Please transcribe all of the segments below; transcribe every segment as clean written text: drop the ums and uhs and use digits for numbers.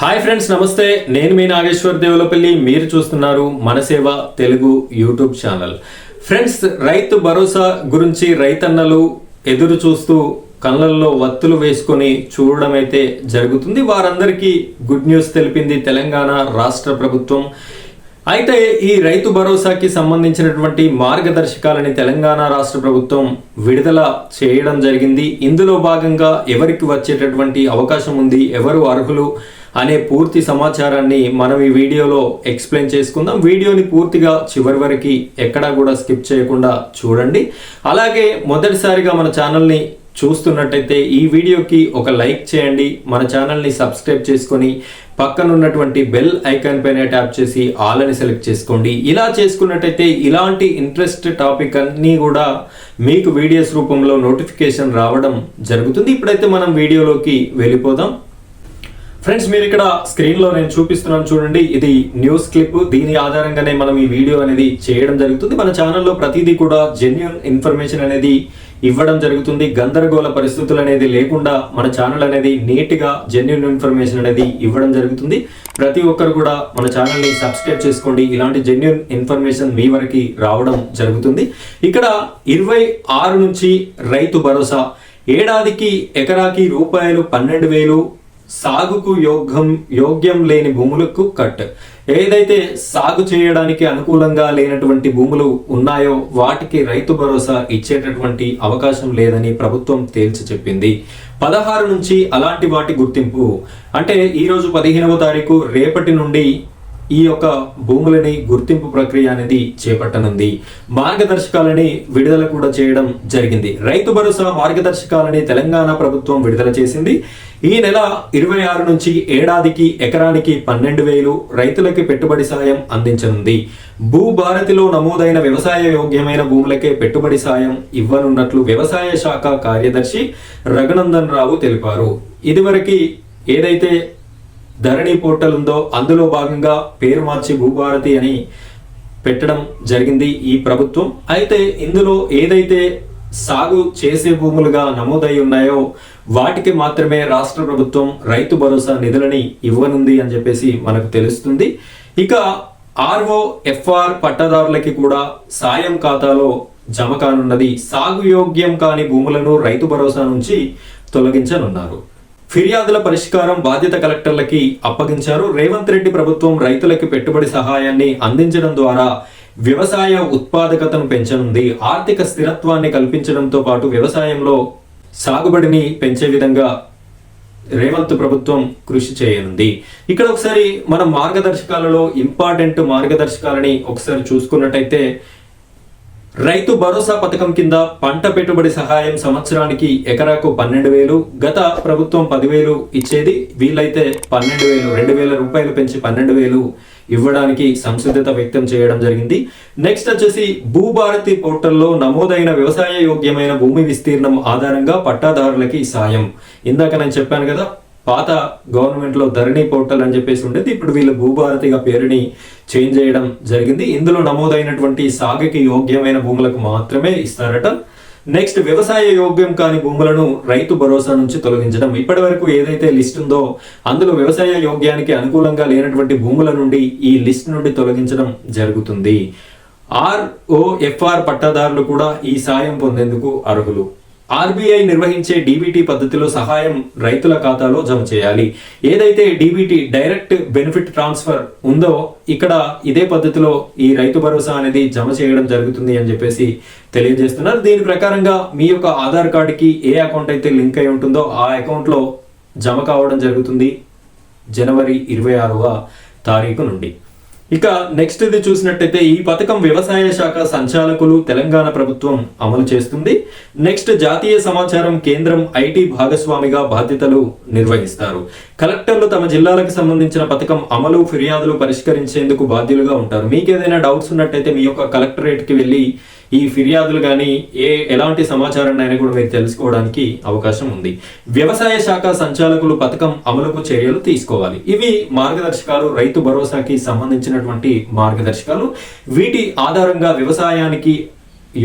Hi friends, నమస్తే. నేను మీ నాగేశ్వర్ దేవులపల్లి. మీరు చూస్తున్నారు మన సేవ Telugu YouTube channel. Friends, Rythu Bharosa గురించి రైతన్నలు ఎదురు చూస్తూ కళ్ళల్లో వత్తులు వేసుకొని చూడడం అయితే జరుగుతుంది. వారందరికీ గుడ్ న్యూస్ తెలిపింది తెలంగాణ రాష్ట్ర ప్రభుత్వం. అయితే ఈ రైతు భరోసాకి సంబంధించినటువంటి మార్గదర్శకాలని తెలంగాణ రాష్ట్ర ప్రభుత్వం విడుదల చేయడం జరిగింది. ఇందులో భాగంగా ఎవరికి వచ్చేటటువంటి అవకాశం ఉంది, ఎవరు అర్హులు అనే పూర్తి సమాచారాన్ని మనం ఈ వీడియోలో ఎక్స్ప్లెయిన్ చేసుకుందాం. వీడియోని పూర్తిగా చివరి వరకు ఎక్కడా కూడా స్కిప్ చేయకుండా చూడండి. అలాగే మొదటిసారిగా మన ఛానల్ని చూస్తున్నట్టయితే ఈ వీడియోకి ఒక లైక్ చేయండి. మన ఛానల్ని సబ్స్క్రైబ్ చేసుకొని పక్కనున్నటువంటి బెల్ ఐకాన్ పైన ట్యాప్ చేసి ఆల్ అని సెలెక్ట్ చేసుకోండి. ఇలా చేసుకున్నట్టయితే ఇలాంటి ఇంట్రెస్ట్ టాపిక్ అన్నీ కూడా మీకు వీడియోస్ రూపంలో నోటిఫికేషన్ రావడం జరుగుతుంది. ఇప్పుడైతే మనం వీడియోలోకి వెళ్ళిపోదాం. ఫ్రెండ్స్, మీరు ఇక్కడ స్క్రీన్లో నేను చూపిస్తున్నాను చూడండి. ఇది న్యూస్ క్లిప్. దీని ఆధారంగానే మనం ఈ వీడియో అనేది చేయడం జరుగుతుంది. మన ఛానల్లో ప్రతిదీ కూడా జెన్యూన్ ఇన్ఫర్మేషన్ అనేది ఇవ్వడం జరుగుతుంది. గందరగోళ పరిస్థితులు అనేది లేకుండా మన ఛానల్ అనేది నీట్గా జెన్యూన్ ఇన్ఫర్మేషన్ అనేది ఇవ్వడం జరుగుతుంది. ప్రతి ఒక్కరు కూడా మన ఛానల్ని సబ్స్క్రైబ్ చేసుకోండి. ఇలాంటి జెన్యూన్ ఇన్ఫర్మేషన్ మీ వరకు రావడం జరుగుతుంది. ఇక్కడ 26 నుంచి రైతు భరోసా ఏడాదికి ఎకరాకి ₹12,000 సాగుకు యోగ్యం లేని భూములకు కట్. ఏదైతే సాగు చేయడానికి అనుకూలంగా లేనటువంటి భూములు ఉన్నాయో వాటికి రైతు భరోసా ఇచ్చేటటువంటి అవకాశం లేదని ప్రభుత్వం తేల్చి చెప్పింది. 16 నుంచి అలాంటి వాటి గుర్తింపు అంటే ఈరోజు 15వ తారీఖు రేపటి నుండి ఈ యొక్క భూములని గుర్తింపు ప్రక్రియ అనేది చేపట్టనుంది. మార్గదర్శకాలని విడుదల కూడా చేయడం జరిగింది. రైతు భరోసా మార్గదర్శకాలని తెలంగాణ ప్రభుత్వం విడుదల చేసింది. ఈ నెల 26 నుంచి ఏడాదికి ఎకరానికి 12,000 రైతులకి పెట్టుబడి సాయం అందించనుంది. భూభారతిలో నమోదైన వ్యవసాయ యోగ్యమైన భూములకే పెట్టుబడి సాయం ఇవ్వనున్నట్లు వ్యవసాయ శాఖ కార్యదర్శి రఘునందన్ రావు తెలిపారు. ఇదివరకు ఏదైతే ధరణి పోర్టల్ ఉందో అందులో భాగంగా పేరు మార్చి భూభారతి అని పెట్టడం జరిగింది ఈ ప్రభుత్వం. అయితే ఇందులో ఏదైతే సాగు చేసే భూములుగా నమోదై ఉన్నాయో వాటికి మాత్రమే రాష్ట్ర ప్రభుత్వం రైతు భరోసా నిధులని ఇవ్వనుంది అని చెప్పేసి మనకు తెలుస్తుంది. ఇక ROFR పట్టాదారులకి కూడా సాయం ఖాతాలో జమ కానున్నది. సాగు యోగ్యం కాని భూములను రైతు భరోసా నుంచి తొలగించనున్నారు. ఫిర్యాదుల పరిష్కారం బాధ్యత కలెక్టర్లకి అప్పగించారు. రేవంత్ రెడ్డి ప్రభుత్వం రైతులకి పెట్టుబడి సహాయాన్ని అందించడం ద్వారా వ్యవసాయ ఉత్పాదకతను పెంచనుంది. ఆర్థిక స్థిరత్వాన్ని కల్పించడంతో పాటు వ్యవసాయంలో సాగుబడిని పెంచే విధంగా రేవంత్ ప్రభుత్వం కృషి చేయనుంది. ఇక్కడ ఒకసారి మనం మార్గదర్శకాలలో ఇంపార్టెంట్ మార్గదర్శకాలని ఒకసారి చూసుకున్నట్టయితే రైతు భరోసా పథకం కింద పంట పెట్టుబడి సహాయం సంవత్సరానికి ఎకరాకు 12,000. గత ప్రభుత్వం 10,000 ఇచ్చేది. వీళ్ళైతే 12,000 ₹2,000 పెంచి 12,000 ఇవ్వడానికి సంసిద్ధత వ్యక్తం చేయడం జరిగింది. నెక్స్ట్ వచ్చేసి భూభారతి పోర్టల్లో నమోదైన వ్యవసాయ యోగ్యమైన భూమి విస్తీర్ణం ఆధారంగా పట్టాదారులకి సాయం. ఇందాక నేను చెప్పాను కదా, పాత గవర్నమెంట్లో ధరణి పోర్టల్ అని చెప్పేసి ఉండేది. ఇప్పుడు వీళ్ళు భూభారతిగా పేరుని చేంజ్ చేయడం జరిగింది. ఇందులో నమోదైనటువంటి సాగుకి యోగ్యమైన భూములకు మాత్రమే ఇస్తారట. నెక్స్ట్, వ్యవసాయ యోగ్యం కాని భూములను రైతు భరోసా నుంచి తొలగించడం. ఇప్పటి వరకు ఏదైతే లిస్ట్ ఉందో అందులో వ్యవసాయ యోగ్యానికి అనుకూలంగా లేనటువంటి భూముల నుండి ఈ లిస్ట్ నుండి తొలగించడం జరుగుతుంది. ROFR పట్టాదారులు కూడా ఈ సాయం పొందేందుకు అర్హులు. RBI నిర్వహించే DBT పద్ధతిలో సహాయం రైతుల ఖాతాలో జమ చేయాలి. ఏదైతే DBT డైరెక్ట్ బెనిఫిట్ ట్రాన్స్ఫర్ ఉందో ఇక్కడ ఇదే పద్ధతిలో ఈ రైతు భరోసా అనేది జమ చేయడం జరుగుతుంది అని చెప్పేసి తెలియజేస్తున్నారు. దీని ప్రకారంగా మీ యొక్క ఆధార్ కార్డుకి ఏ అకౌంట్ అయితే లింక్ అయి ఉంటుందో ఆ అకౌంట్లో జమ కావడం జరుగుతుంది జనవరి 26వ తారీఖు నుండి. ఇక నెక్స్ట్ ఇది చూసినట్టయితే ఈ పథకం వ్యవసాయ శాఖ సంచాలకులు తెలంగాణ ప్రభుత్వం అమలు చేస్తుంది. నెక్స్ట్, జాతీయ సమాచారం కేంద్రం IT భాగస్వామిగా బాధ్యతలు నిర్వహిస్తారు. కలెక్టర్లు తమ జిల్లాలకు సంబంధించిన పథకం అమలు ఫిర్యాదులు పరిష్కరించేందుకు బాధ్యులుగా ఉంటారు. మీకు ఏదైనా డౌట్స్ ఉన్నట్టయితే మీ యొక్క కలెక్టరేట్కి వెళ్ళి ఈ ఫిర్యాదులు కానీ ఎలాంటి సమాచారాన్ని అయినా కూడా మీరు తెలుసుకోవడానికి అవకాశం ఉంది. వ్యవసాయ శాఖ సంచాలకులు పథకం అమలుకు చర్యలు తీసుకోవాలి. ఇవి మార్గదర్శకాలు, రైతు భరోసాకి సంబంధించినటువంటి మార్గదర్శకాలు. వీటి ఆధారంగా వ్యవసాయానికి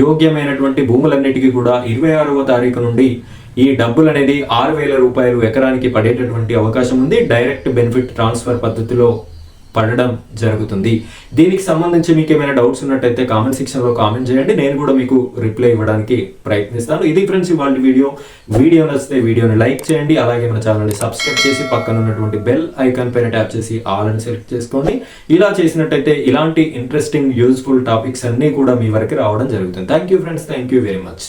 యోగ్యమైనటువంటి భూములన్నిటికీ కూడా 26వ తారీఖు నుండి ఈ డబ్బులు అనేది 6,000 రూపాయలు ఎకరానికి పడేటటువంటి అవకాశం ఉంది. డైరెక్ట్ బెనిఫిట్ ట్రాన్స్ఫర్ పద్ధతిలో పడడం జరుగుతుంది. దీనికి సంబంధించి మీకు ఏమైనా డౌట్స్ ఉన్నట్టయితే కామెంట్ సెక్షన్లో కామెంట్ చేయండి, నేను కూడా మీకు రిప్లై ఇవ్వడానికి ప్రయత్నిస్తాను. ఇది ఫ్రెండ్స్ ఇవాళ వీడియో నచ్చితే వీడియోని లైక్ చేయండి, అలాగే మన ఛానల్ని సబ్స్క్రైబ్ చేసి పక్కన ఉన్నటువంటి బెల్ ఐకాన్ పైన ట్యాప్ చేసి ఆల్ అని సెలెక్ట్ చేసుకోండి. ఇలా చేసినట్టయితే ఇలాంటి ఇంట్రెస్టింగ్ యూజ్ఫుల్ టాపిక్స్ అన్నీ కూడా మీ వరకు రావడం జరుగుతుంది. Thank you friends, thank you very much.